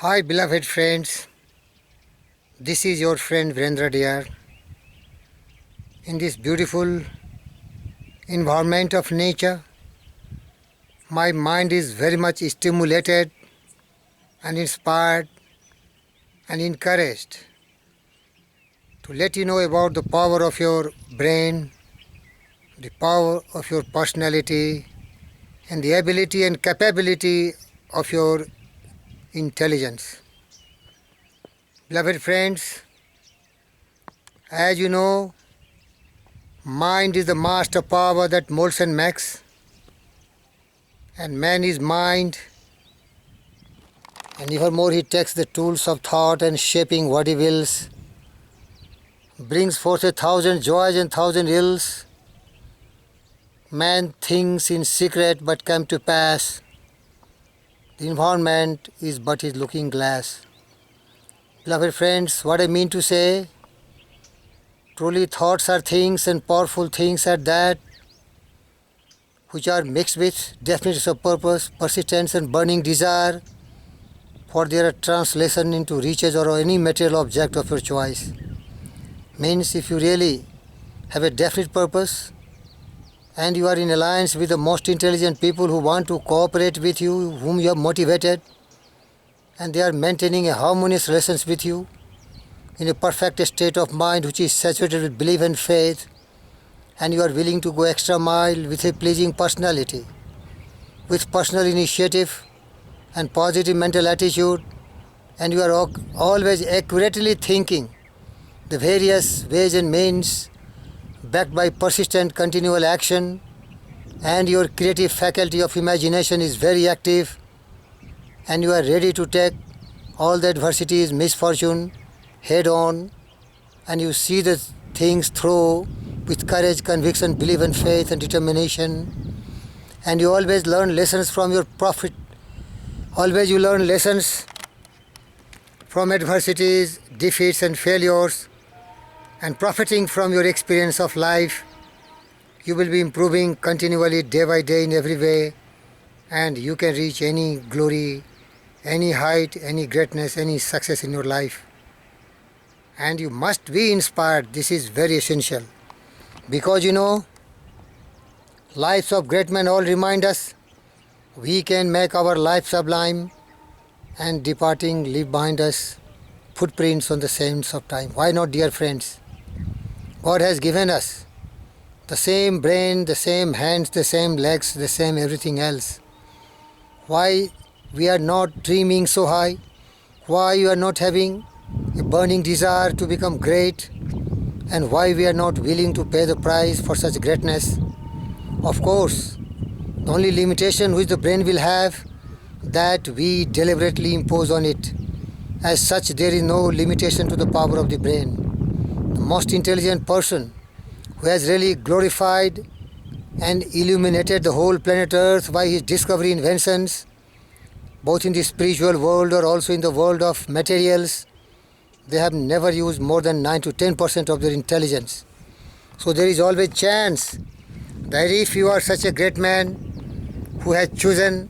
Hi, beloved friends. This is your friend Virendra dear. In this beautiful environment of nature, my mind is very much stimulated and inspired and encouraged to let you know about the power of your brain, the power of your personality, and the ability and capability of your intelligence. Beloved friends, as you know, mind is the master power that molds and makes, and man is mind, and evermore he takes the tools of thought and shaping what he wills, brings forth 1,000 joys and 1,000 ills. Man thinks in secret but come to pass. The environment is but his looking glass. Beloved friends, what I mean to say, truly thoughts are things and powerful things at that, which are mixed with definitions of purpose, persistence and burning desire for their translation into riches or any material object of your choice. Means if you really have a definite purpose and you are in alliance with the most intelligent people who want to cooperate with you, whom you have motivated, and they are maintaining a harmonious relations with you in a perfect state of mind which is saturated with belief and faith, and you are willing to go extra mile with a pleasing personality, with personal initiative and positive mental attitude, and you are always accurately thinking the various ways and means backed by persistent continual action, and your creative faculty of imagination is very active, and you are ready to take all the adversities, misfortune head on, and you see the things through with courage, conviction, belief and faith and determination, and you always learn lessons from your prophet. Always you learn lessons from adversities, defeats and failures, and profiting from your experience of life. You will be improving continually day by day in every way, and you can reach any glory, any height, any greatness, any success in your life. And you must be inspired. This is very essential, because you know, lives of great men all remind us we can make our life sublime, and departing leave behind us footprints on the sands of time. Why not, dear friends? God has given us the same brain, the same hands, the same legs, the same everything else. Why we are not dreaming so high? Why you are not having a burning desire to become great? And why we are not willing to pay the price for such greatness? Of course, the only limitation which the brain will have, that we deliberately impose on it. As such, there is no limitation to the power of the brain. The most intelligent person who has really glorified and illuminated the whole planet Earth by his discovery inventions, both in the spiritual world or also in the world of materials, they have never used more than 9 to 10% of their intelligence. So there is always chance that if you are such a great man who has chosen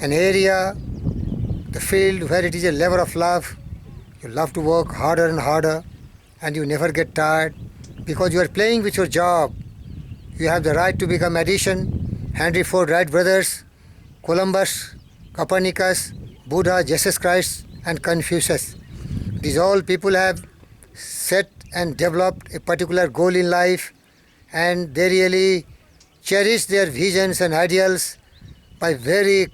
an area, the field where it is a labor of love, you love to work harder and harder, and you never get tired because you are playing with your job. You have the right to become Edison, Henry Ford Wright brothers, Columbus, Copernicus, Buddha, Jesus Christ and Confucius. These all people have set and developed a particular goal in life, and they really cherish their visions and ideals by very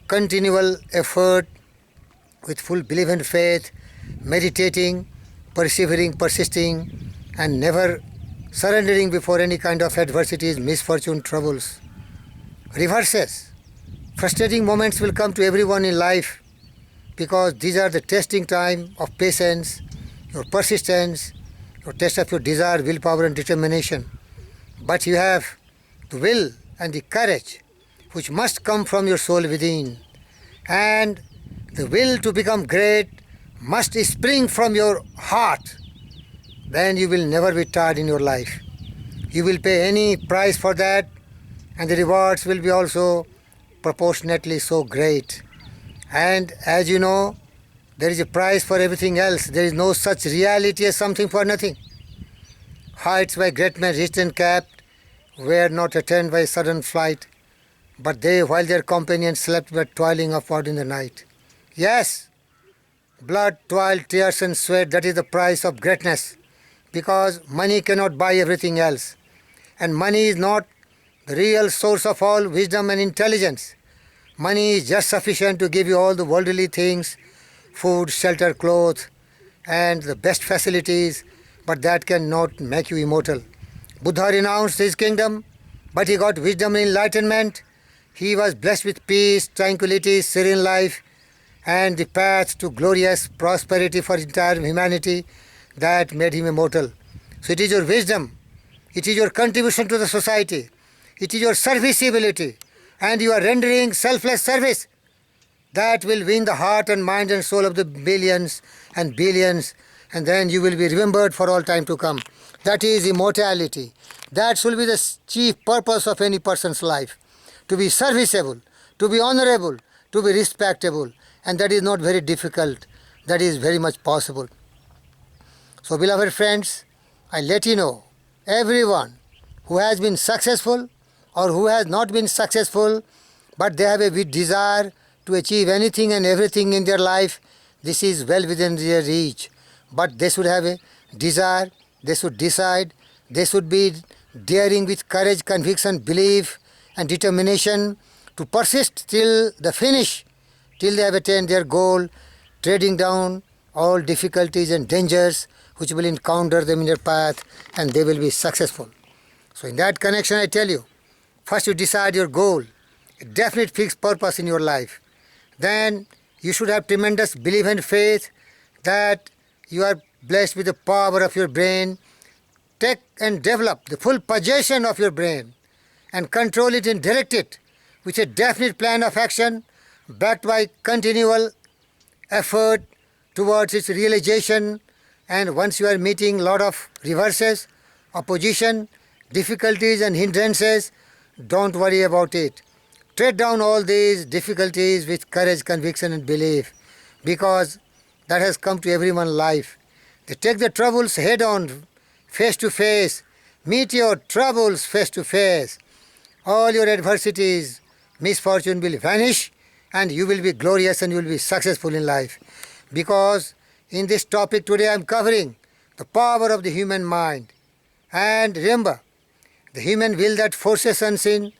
continual effort, with full belief and faith, meditating, persevering, persisting, and never surrendering before any kind of adversities, misfortune, troubles. Reverses. Frustrating moments will come to everyone in life, because these are the testing time of patience, your persistence, your test of your desire, willpower and determination. But you have the will and the courage which must come from your soul within. And the will to become great must spring from your heart. Then you will never be tired in your life. You will pay any price for that, and the rewards will be also proportionately so great. And as you know, there is a price for everything else. There is no such reality as something for nothing. Heights by great men reached and capped were not attained by sudden flight, but they, while their companions slept, were toiling upward in the night. Yes, blood, toil, tears, and sweat, that is the price of greatness, because money cannot buy everything else. And money is not the real source of all wisdom and intelligence. Money is just sufficient to give you all the worldly things, food, shelter, clothes, and the best facilities, but that cannot make you immortal. Buddha renounced his kingdom, but he got wisdom and enlightenment. He was blessed with peace, tranquility, serene life, and the path to glorious prosperity for entire humanity that made him immortal. So it is your wisdom, it is your contribution to the society, it is your serviceability, and you are rendering selfless service that will win the heart and mind and soul of the billions and billions, and then you will be remembered for all time to come. That is immortality. That should be the chief purpose of any person's life, to be serviceable, to be honorable, to be respectable, and that is not very difficult. That is very much possible. So, beloved friends, I let you know, everyone who has been successful or who has not been successful, but they have a desire to achieve anything and everything in their life, this is well within their reach. But they should have a desire, they should decide, they should be daring with courage, conviction, belief, and determination to persist till the finish, till they have attained their goal, treading down all difficulties and dangers which will encounter them in their path, and they will be successful. So in that connection, I tell you, first you decide your goal, a definite fixed purpose in your life. Then you should have tremendous belief and faith that you are blessed with the power of your brain. Take and develop the full possession of your brain and control it and direct it with a definite plan of action backed by continual effort towards its realization. And once you are meeting a lot of reverses, opposition, difficulties and hindrances, don't worry about it. Tread down all these difficulties with courage, conviction and belief, because that has come to everyone's life. They take the troubles head on, face to face. Meet your troubles face to face. All your adversities, misfortune will vanish, and you will be glorious and you will be successful in life. Because in this topic today I am covering the power of the human mind. And remember, the human will that forces unseen,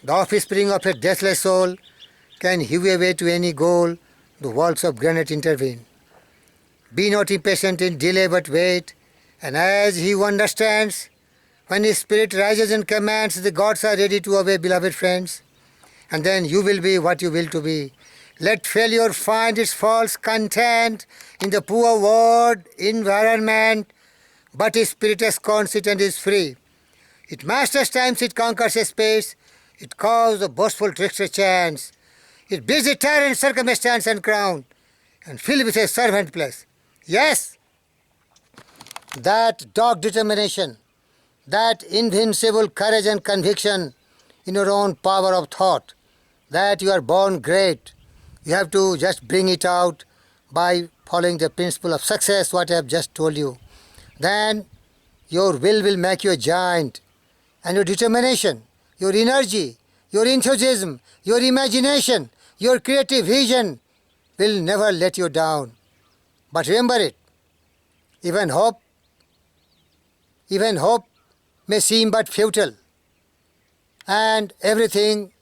the offspring of a deathless soul, can hew a way to any goal, the walls of granite intervene. Be not impatient in delay, but wait, and as he who understands, when his spirit rises and commands, the gods are ready to obey, beloved friends, and then you will be what you will to be. Let failure find its false content in the poor world environment, but his spirit is constant and is free. It masters times, it conquers a space, it caused the boastful trickster chance. It bids a tyrant circumstance and crown, and filled with a servant place. Yes, that dogged determination, that invincible courage and conviction in your own power of thought, that you are born great. You have to just bring it out by following the principle of success, what I have just told you. Then your will make you a giant, and your determination, your energy, your enthusiasm, your imagination, your creative vision will never let you down. But remember it, even hope may seem but futile, and everything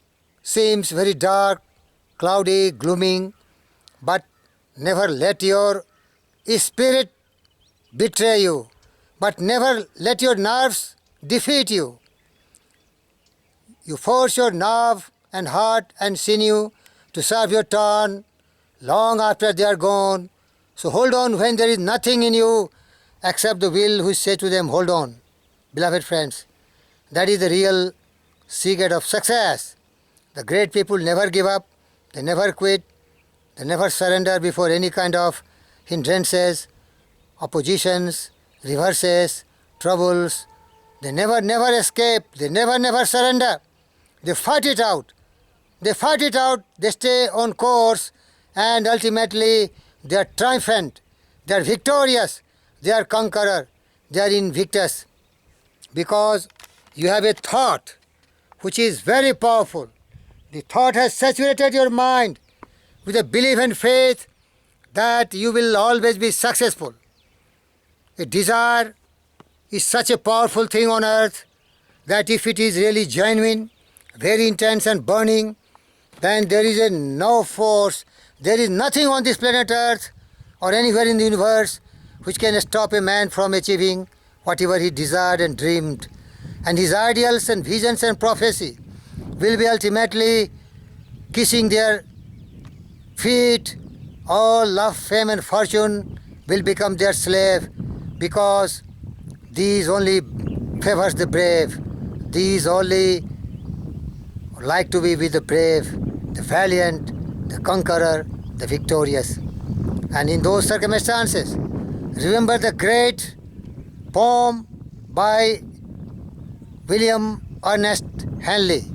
seems very dark, cloudy, glooming, but never let your spirit betray you, but never let your nerves defeat you. You force your nerve and heart and sinew to serve your turn long after they are gone. So hold on when there is nothing in you except the will which say to them, hold on. Beloved friends, that is the real secret of success. The great people never give up, they never quit, they never surrender before any kind of hindrances, oppositions, reverses, troubles. They never escape, they never surrender. They fight it out. They stay on course, and ultimately they are triumphant, they are victorious, they are conqueror, they are invictus, because you have a thought which is very powerful. The thought has saturated your mind with a belief and faith that you will always be successful. A desire is such a powerful thing on earth that if it is really genuine, very intense and burning, then there is no force, there is nothing on this planet earth or anywhere in the universe which can stop a man from achieving whatever he desired and dreamed. And his ideals and visions and prophecy will be ultimately kissing their feet. All love, fame and fortune will become their slave, because these only favors the brave. These only like to be with the brave, the valiant, the conqueror, the victorious. And in those circumstances, remember the great poem by William Ernest Henley.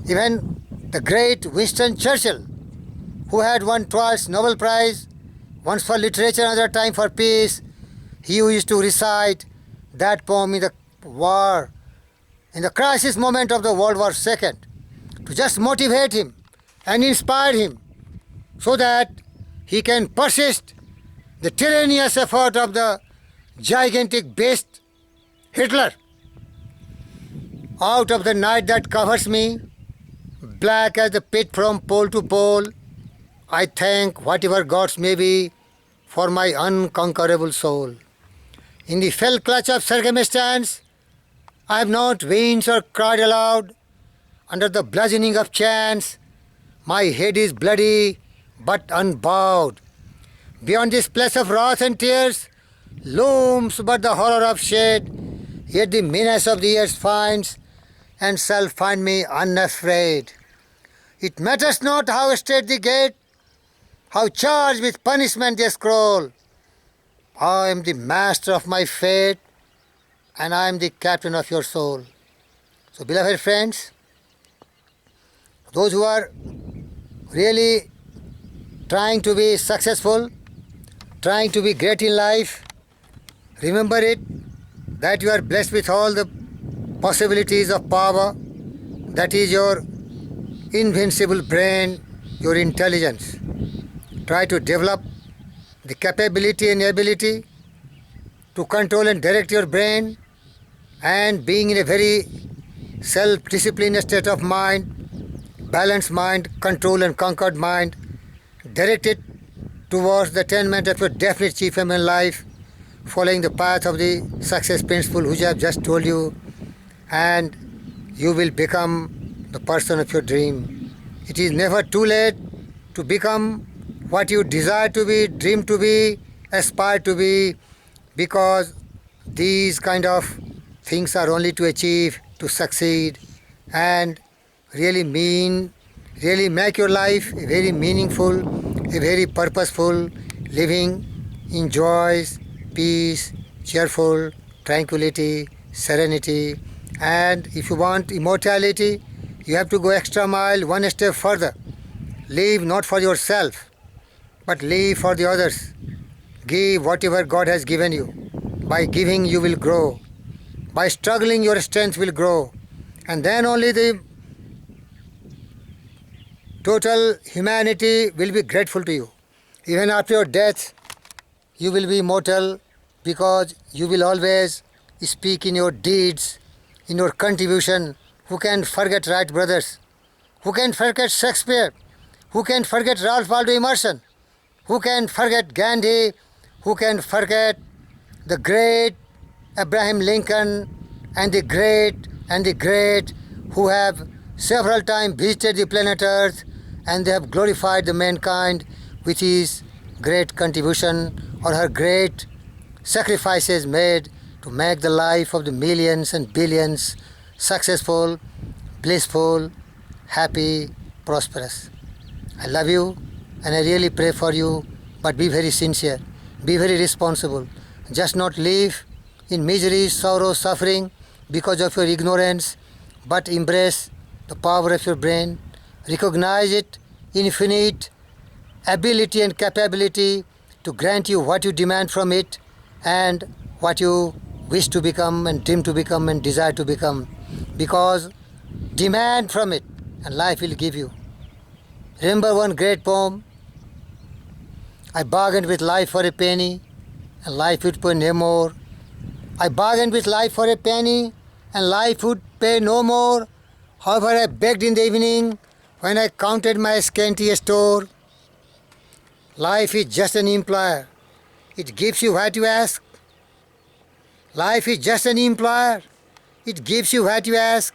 Even the great Winston Churchill, who had won twice Nobel Prize, once for literature, another time for peace, he used to recite that poem in the war, in the crisis moment of the World War II, to just motivate him and inspire him so that he can persist the tyrannous effort of the gigantic beast Hitler. Out of the night that covers me, black as the pit from pole to pole, I thank whatever gods may be for my unconquerable soul. In the fell clutch of circumstance, I have not winced or cried aloud. Under the bludgeoning of chance, my head is bloody but unbowed. Beyond this place of wrath and tears looms but the horror of shade, yet the menace of the years finds and shall find me unafraid. It matters not how straight the gate, how charged with punishment they scroll. I am the master of my fate, and I am the captain of your soul. So, beloved friends, those who are really trying to be successful, trying to be great in life, remember it, that you are blessed with all the possibilities of power. That is your invincible brain, your intelligence. Try to develop the capability and ability to control and direct your brain, and being in a very self-disciplined state of mind, balanced mind, controlled and conquered mind, direct it towards the attainment of your definite chief aim in life, following the path of the success principle which I have just told you, and you will become the person of your dream. It is never too late to become what you desire to be, dream to be, aspire to be, because these kind of things are only to achieve, to succeed, and really make your life a very meaningful, a very purposeful living in joys, peace, cheerful, tranquility, serenity. And if you want immortality, you have to go extra mile, one step further. Live not for yourself, but live for the others. Give whatever God has given you. By giving you will grow. By struggling your strength will grow. And then only the total humanity will be grateful to you. Even after your death, you will be immortal, because you will always speak in your deeds, in your contribution. Who can forget Wright brothers? Who can forget Shakespeare? Who can forget Ralph Waldo Emerson? Who can forget Gandhi? Who can forget the great Abraham Lincoln and the great who have several times visited the planet Earth, and they have glorified the mankind with his great contribution or her great sacrifices made to make the life of the millions and billions successful, blissful, happy, prosperous. I love you and I really pray for you, but be very sincere, be very responsible. Just not live in misery, sorrow, suffering because of your ignorance, but embrace the power of your brain, recognize it infinite ability and capability to grant you what you demand from it and what you wish to become and dream to become and desire to become. Because demand from it and life will give you. Remember one great poem, I bargained with life for a penny and life would pay no more. I bargained with life for a penny and life would pay no more. However, I begged in the evening when I counted my scanty store. Life is just an employer. It gives you what you ask. Life is just an employer. It gives you what you ask.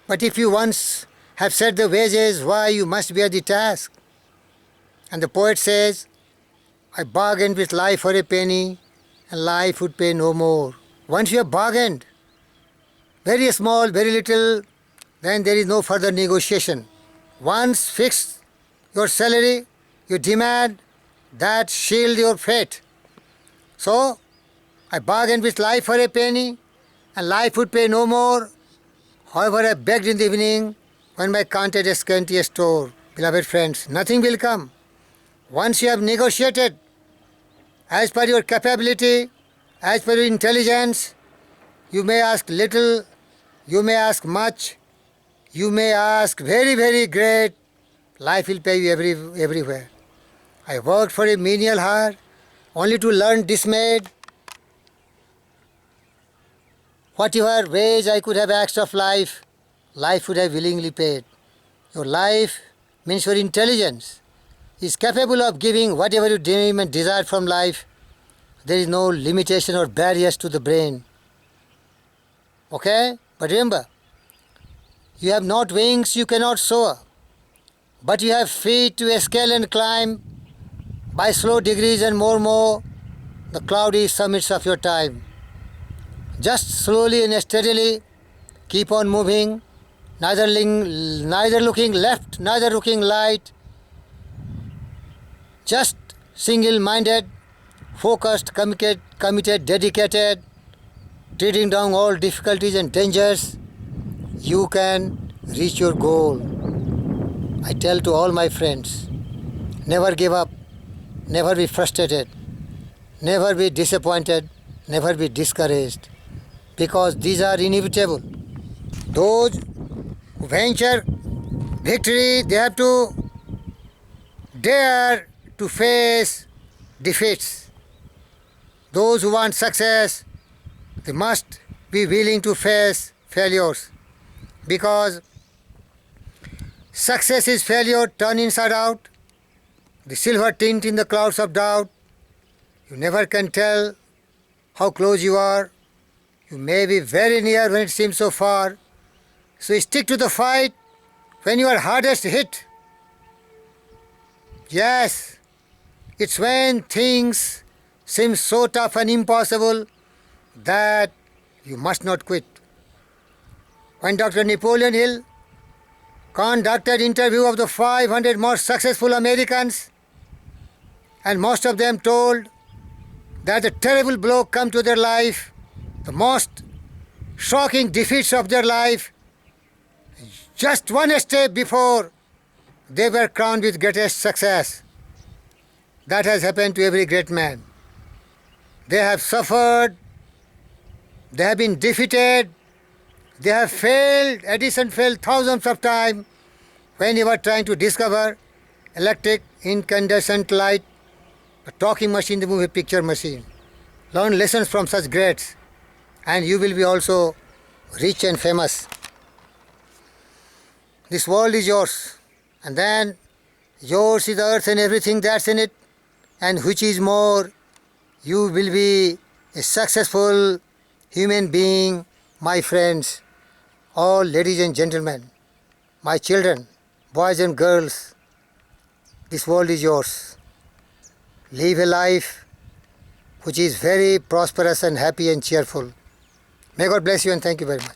But if you once have set the wages, why you must bear the task. And the poet says, I bargained with life for a penny and life would pay no more. Once you have bargained, very small, very little, then there is no further negotiation. Once fixed your salary, you demand that shield your fate. So, I bargained with life for a penny and life would pay no more. However, I begged in the evening when my counted a scanty store. Beloved friends, nothing will come. Once you have negotiated as per your capability, as per your intelligence, you may ask little, you may ask much, you may ask very, very great, life will pay you everywhere. I worked for a menial hire only to learn dismayed. Whatever wage I could have asked of life, life would have willingly paid. Your life means your intelligence is capable of giving whatever you dream and desire from life. There is no limitation or barriers to the brain. Okay? But remember, you have not wings, you cannot soar. But you have feet to scale and climb by slow degrees and more the cloudy summits of your time. Just slowly and steadily keep on moving, neither looking left, neither looking right. Just single-minded, focused, committed, dedicated, treading down all difficulties and dangers, you can reach your goal. I tell to all my friends, never give up, never be frustrated, never be disappointed, never be discouraged, because these are inevitable. Those who venture victory, they have to dare to face defeats. Those who want success, they must be willing to face failures, because success is failure turned inside out, the silver tint in the clouds of doubt. You never can tell how close you are. You may be very near when it seems so far. So stick to the fight when you are hardest hit. Yes, it's when things seem so tough and impossible that you must not quit. When Dr. Napoleon Hill conducted interview of the 500 most successful Americans, and most of them told that the terrible blow come to their life, the most shocking defeats of their life, just one step before they were crowned with greatest success. That has happened to every great man. They have suffered, they have been defeated, they have failed. Edison failed thousands of times when he was trying to discover electric incandescent light, a talking machine, the movie picture machine. Learn lessons from such greats, and you will be also rich and famous. This world is yours, and then yours is the earth and everything that's in it, and which is more, you will be a successful human being, my friends, all ladies and gentlemen, my children, boys and girls. This world is yours. Live a life which is very prosperous and happy and cheerful. May God bless you and thank you very much.